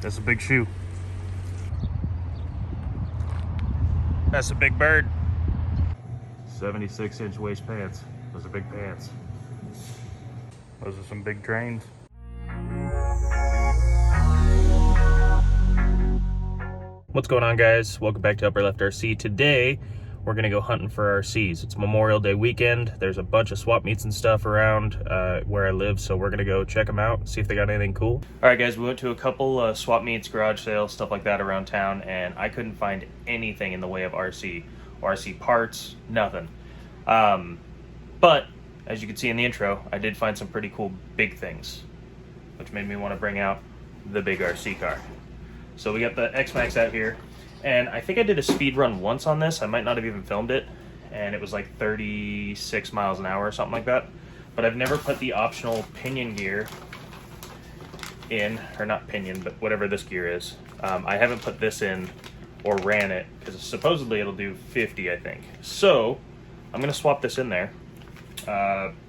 That's a big shoe. That's a big bird. 76-inch waist pants. Those are big pants. Those are some big trains. What's going on, guys? Welcome back to Upper Left RC. Today, we're gonna go hunting for RCs. It's Memorial Day weekend. There's a bunch of swap meets and stuff around where I live, so we're gonna go check them out, see if they got anything cool. All right, guys, we went to a couple swap meets, garage sales, stuff like that around town, and I couldn't find anything in the way of RC parts, nothing. But as you can see in the intro, I did find some pretty cool big things, which made me want to bring out the big RC car. So we got the X-maxx out here, and I think I did a speed run once on this. I might not have even filmed it, and it was like 36 miles an hour or something like that. But I've never put the optional pinion gear in, or not pinion, but whatever this gear is. I haven't put this in or ran it, because supposedly it'll do 50, I think. So I'm gonna swap this in there,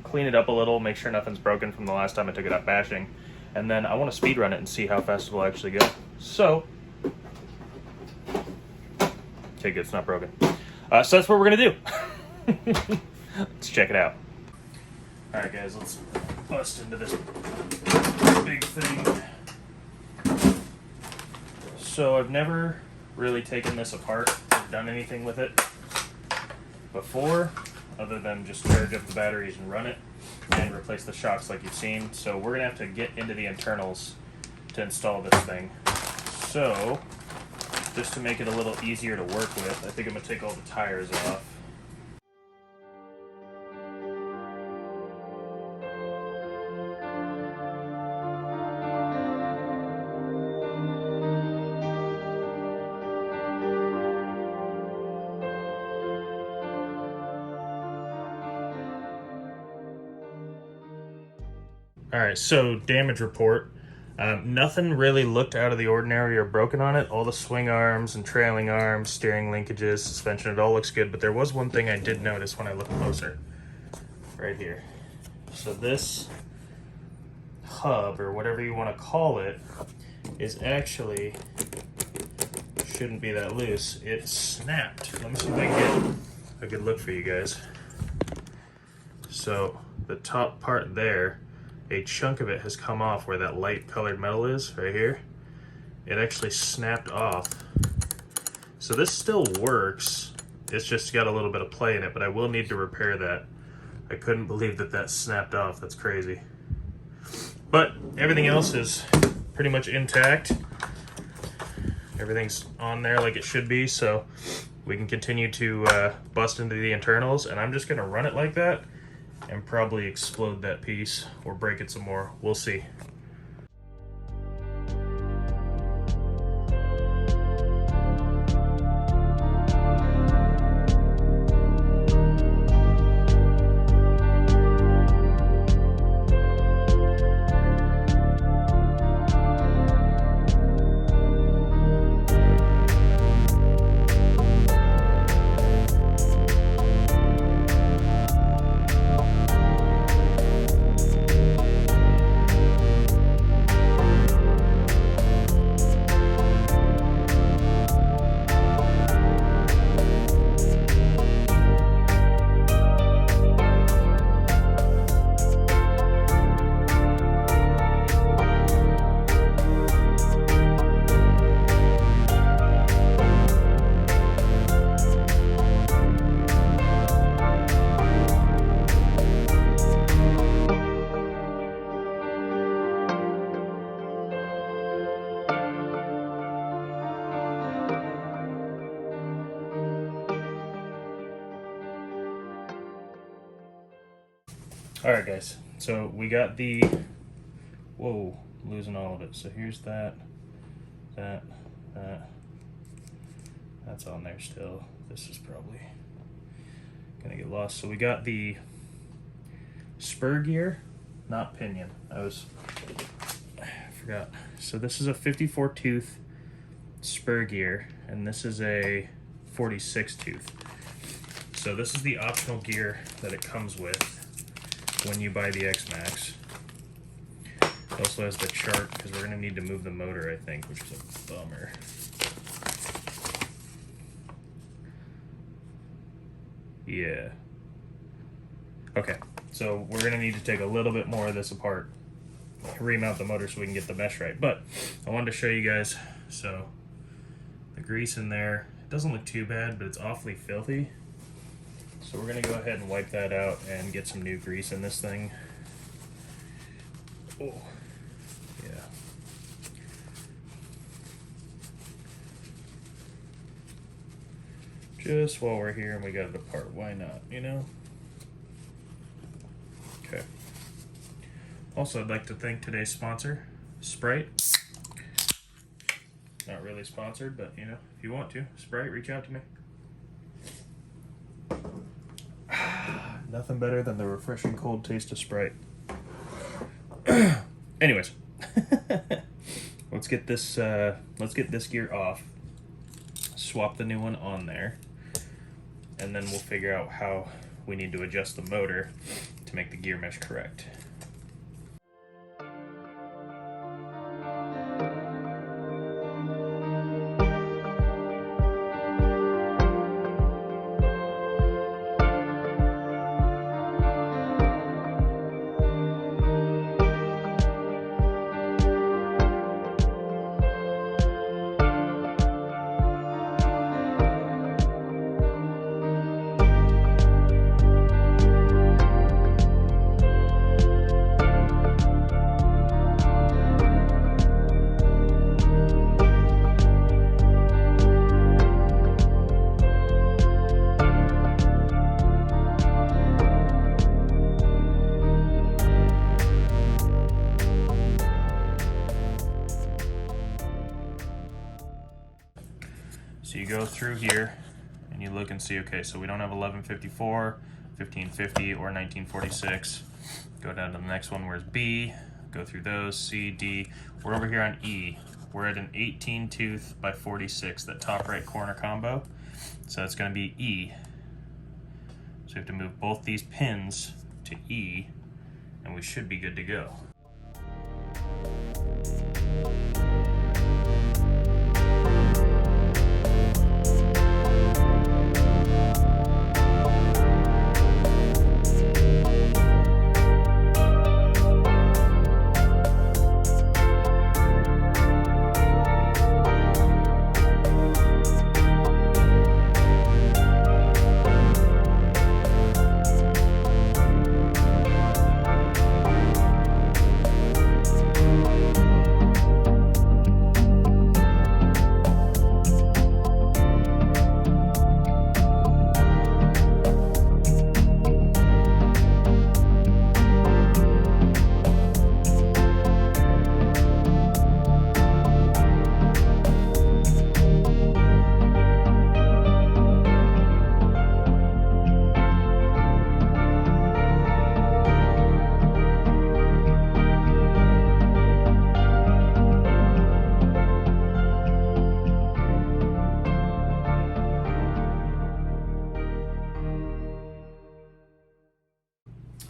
clean it up a little, make sure nothing's broken from the last time I took it out bashing, and then I want to speed run it and see how fast it will actually go. So, okay, good, it's not broken. So that's what we're gonna do. Let's check it out. All right, guys, let's bust into this big thing. So I've never really taken this apart or done anything with it before, other than just charge up the batteries and run it and replace the shocks like you've seen. So we're gonna have to get into the internals to install this thing. So just to make it a little easier to work with, I think I'm gonna take all the tires off. All right, so damage report. Nothing really looked out of the ordinary or broken on it. All the swing arms and trailing arms, steering linkages, suspension, it all looks good. But there was one thing I did notice when I looked closer. Right here. So this hub, or whatever you want to call it, is actually, shouldn't be that loose. It snapped. Let me see if I can get a good look for you guys. So the top part there, a chunk of it has come off where that light colored metal is, right here. It actually snapped off. So this still works. It's just got a little bit of play in it, but I will need to repair that. I couldn't believe that that snapped off. That's crazy. But everything else is pretty much intact. Everything's on there like it should be, so we can continue to bust into the internals, and I'm just gonna run it like that and probably explode that piece or break it some more. We'll see. All right, guys, so we got the, whoa, losing all of it. So here's that, that's on there still. This is probably gonna get lost. So we got the spur gear, not pinion. I forgot. So this is a 54 tooth spur gear, and this is a 46 tooth. So this is the optional gear that it comes with when you buy the X-maxx. It also has the chart because we're gonna need to move the motor, I think, which is a bummer. Yeah. Okay, so we're gonna need to take a little bit more of this apart, remount the motor so we can get the mesh right. But I wanted to show you guys, so the grease in there, it doesn't look too bad, but it's awfully filthy. So we're gonna go ahead and wipe that out and get some new grease in this thing. Oh, yeah. Just while we're here and we got it apart, why not, you know? Okay. Also, I'd like to thank today's sponsor, Sprite. Not really sponsored, but you know, if you want to, Sprite, reach out to me. Nothing better than the refreshing cold taste of Sprite. Anyways, let's get this gear off. Swap the new one on there, and then we'll figure out how we need to adjust the motor to make the gear mesh correct. So you go through here and you look and see, okay, so we don't have 1154, 1550, or 1946. Go down to the next one, where's B, go through those, C, D. We're over here on E. We're at an 18 tooth by 46, that top right corner combo. So it's gonna be E. So we have to move both these pins to E and we should be good to go.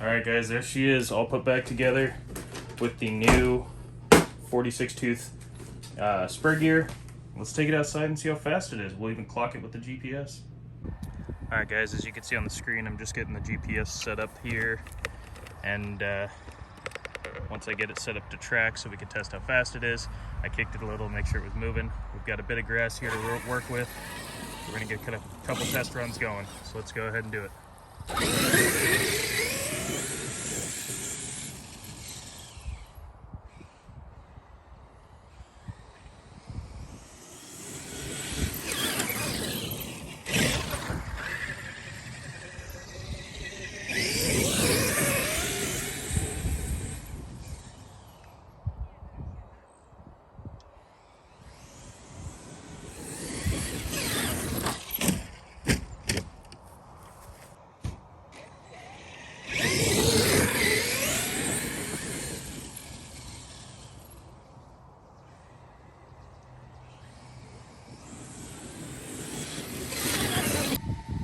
Alright guys, there she is, all put back together with the new 46 tooth spur gear. Let's take it outside and see how fast it is. We'll even clock it with the GPS. Alright guys, as you can see on the screen, I'm just getting the GPS set up here. And once I get it set up to track so we can test how fast it is, I kicked it a little to make sure it was moving. We've got a bit of grass here to work with. We're going to get a couple test runs going. So let's go ahead and do it.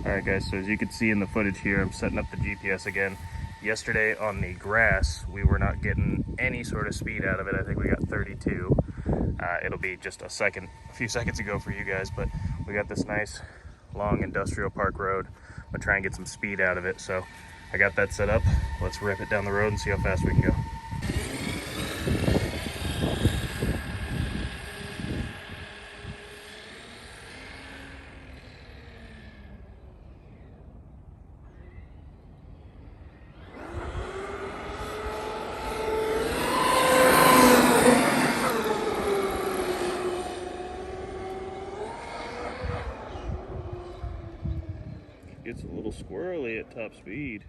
Alright guys, so as you can see in the footage here, I'm setting up the GPS again. Yesterday on the grass, we were not getting any sort of speed out of it. I think we got 32. It'll be just a few seconds ago for you guys, but we got this nice long industrial park road. I'm gonna try and get some speed out of it, so I got that set up. Let's rip it down the road and see how fast we can go. Gets a little squirrely at top speed.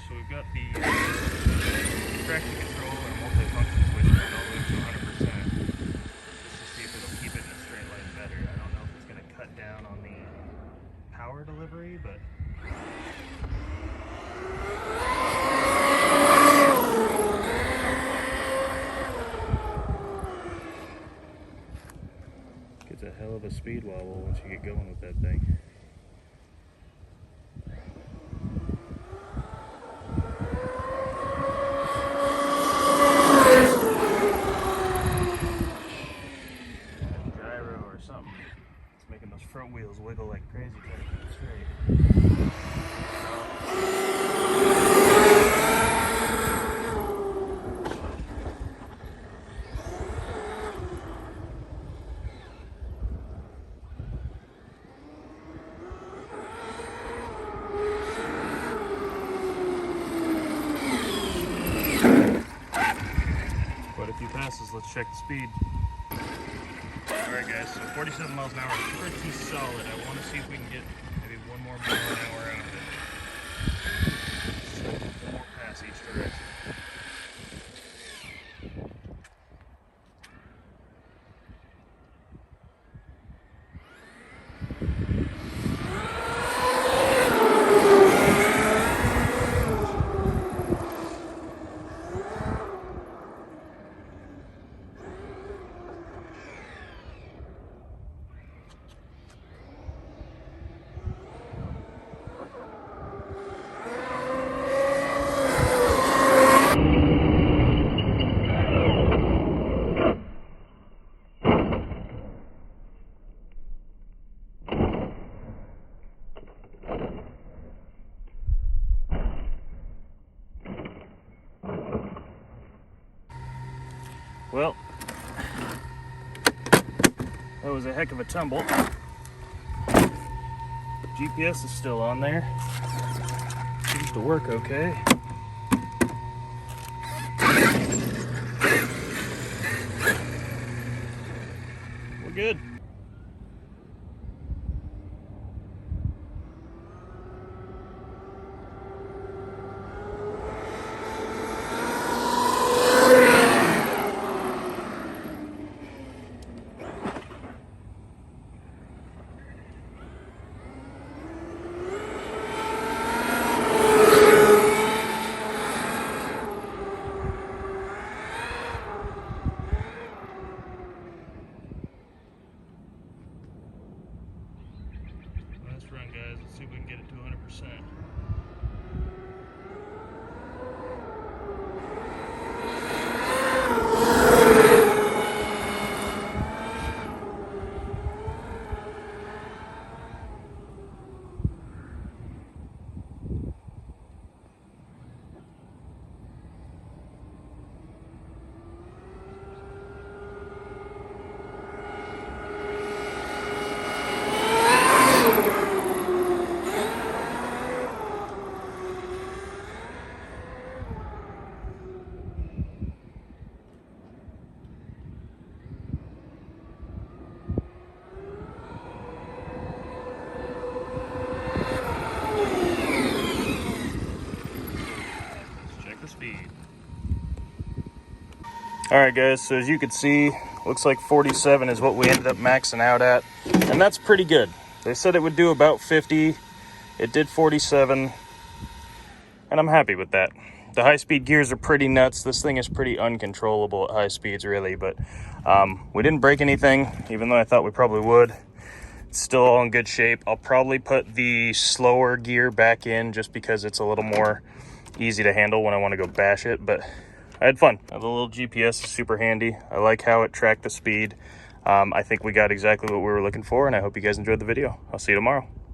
So we've got the traction control and multi-function switch turned all the way to 100%, just to see if it'll keep it in a straight line better. I don't know if it's going to cut down on the power delivery, but gets a hell of a speed wobble once you get going with that thing. Front wheels wiggle like crazy trying to keep it straight. Quite a few passes, let's check the speed. Alright guys, so 47 miles an hour is pretty solid. I want to see if we can get maybe one more mile an hour out of it. So one more pass each direction. Well, that was a heck of a tumble. GPS is still on there. Seems to work okay. We're good. Run, guys. Let's see if we can get it to 100%. All right, guys, so as you can see, looks like 47 is what we ended up maxing out at, and that's pretty good. They said it would do about 50. It did 47, and I'm happy with that. The high-speed gears are pretty nuts. This thing is pretty uncontrollable at high speeds, really, but we didn't break anything, even though I thought we probably would. It's still all in good shape. I'll probably put the slower gear back in just because it's a little more easy to handle when I want to go bash it, but I had fun. The little GPS is super handy. I like how it tracked the speed. I think we got exactly what we were looking for, and I hope you guys enjoyed the video. I'll see you tomorrow.